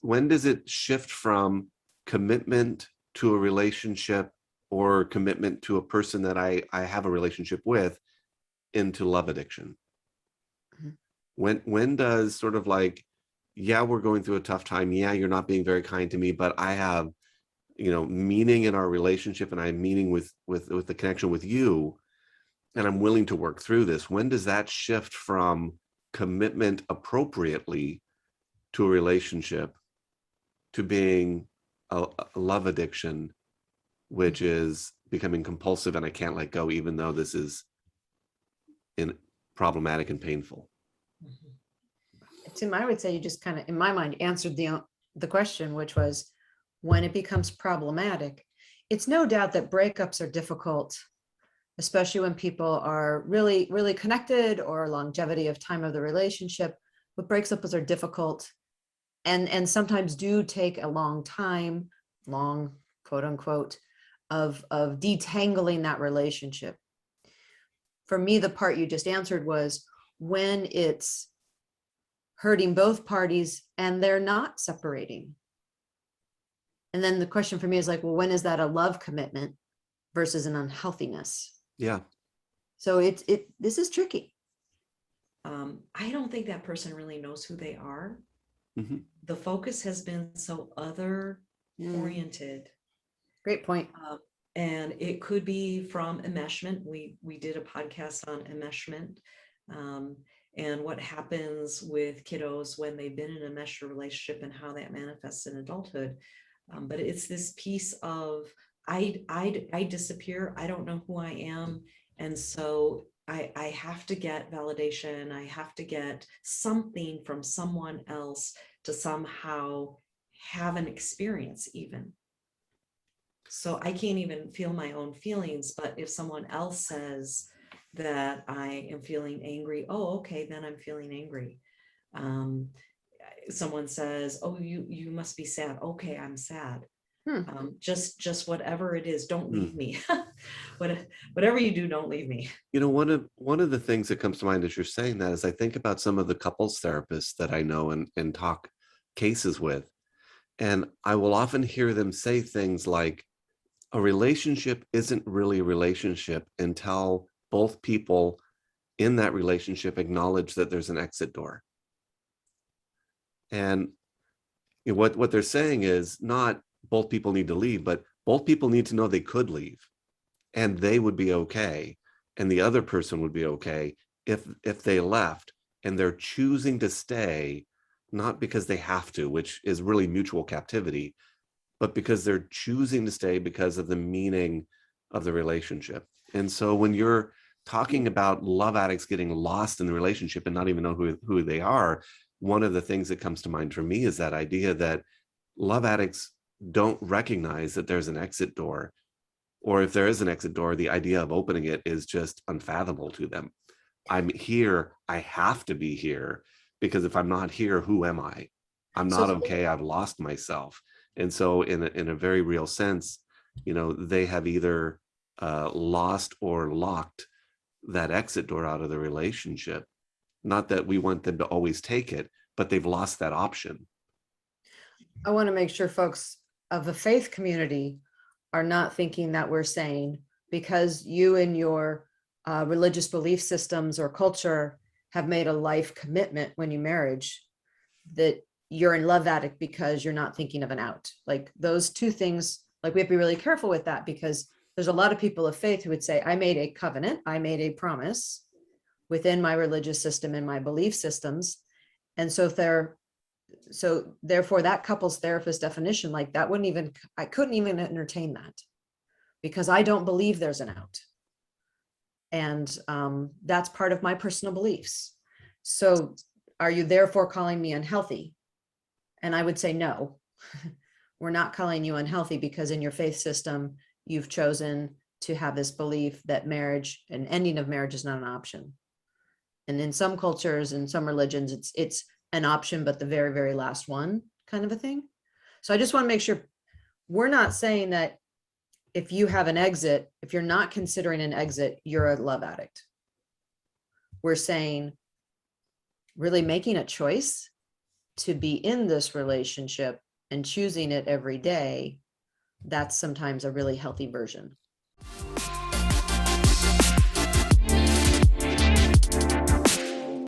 when does it shift from commitment to a relationship or commitment to a person that I have a relationship with into love addiction? When does sort of like, yeah, we're going through a tough time. Yeah, you're not being very kind to me, but I have, meaning in our relationship, and I'm meaning with the connection with you, and I'm willing to work through this. When does that shift from commitment appropriately to a relationship to being a love addiction, which is becoming compulsive and I can't let go, even though this is problematic and painful? Tim, I would say you just kind of, in my mind, answered the question, which was when it becomes problematic. It's no doubt that breakups are difficult, especially when people are really, really connected, or longevity of time of the relationship. But breakups are difficult and sometimes do take a long time, long, quote unquote, of detangling that relationship. For me, the part you just answered was when it's hurting both parties and they're not separating. And then the question for me is like, well, when is that a love commitment versus an unhealthiness? Yeah. So this is tricky. I don't think that person really knows who they are. Mm-hmm. The focus has been so other oriented. Great point. And it could be from enmeshment. We did a podcast on enmeshment, and what happens with kiddos when they've been in a mesh relationship and how that manifests in adulthood. But it's this piece of I disappear. I don't know who I am, and so I have to get validation. I have to get something from someone else to somehow have an experience even. So I can't even feel my own feelings, but if someone else says that I am feeling angry, oh, okay, then I'm feeling angry. Someone says, oh, you must be sad. Okay, I'm sad. Just whatever it is, don't leave me. Whatever you do, don't leave me. One of the things that comes to mind as you're saying that is I think about some of the couples therapists that I know and talk cases with, and I will often hear them say things like, a relationship isn't really a relationship until both people in that relationship acknowledge that there's an exit door. And what they're saying is not both people need to leave, but both people need to know they could leave and they would be okay. And the other person would be okay if they left, and they're choosing to stay, not because they have to, which is really mutual captivity, but because they're choosing to stay because of the meaning of the relationship. And so when you're talking about love addicts getting lost in the relationship and not even know who they are, one of the things that comes to mind for me is that idea that love addicts don't recognize that there's an exit door, or if there is an exit door, the idea of opening it is just unfathomable to them. I'm here, I have to be here, because if I'm not here, who am I? I'm not okay, I've lost myself. And so in a very real sense, they have either lost or locked that exit door out of the relationship. Not that we want them to always take it, but they've lost that option. I want to make sure folks of the faith community are not thinking that we're saying because you and your religious belief systems or culture have made a life commitment when you marriage, that you're in love addict because you're not thinking of an out. Like those two things, like we have to be really careful with that, because there's a lot of people of faith who would say, I made a covenant, I made a promise within my religious system and my belief systems. And so therefore that couple's therapist definition, like that I couldn't even entertain that because I don't believe there's an out. And that's part of my personal beliefs. So are you therefore calling me unhealthy? And I would say, no, we're not calling you unhealthy, because in your faith system, you've chosen to have this belief that marriage, an ending of marriage, is not an option. And in some cultures and some religions, it's an option, but the very, very last one kind of a thing. So I just want to make sure we're not saying that if you have an exit, if you're not considering an exit, you're a love addict. We're saying really making a choice to be in this relationship and choosing it every day, that's sometimes a really healthy version.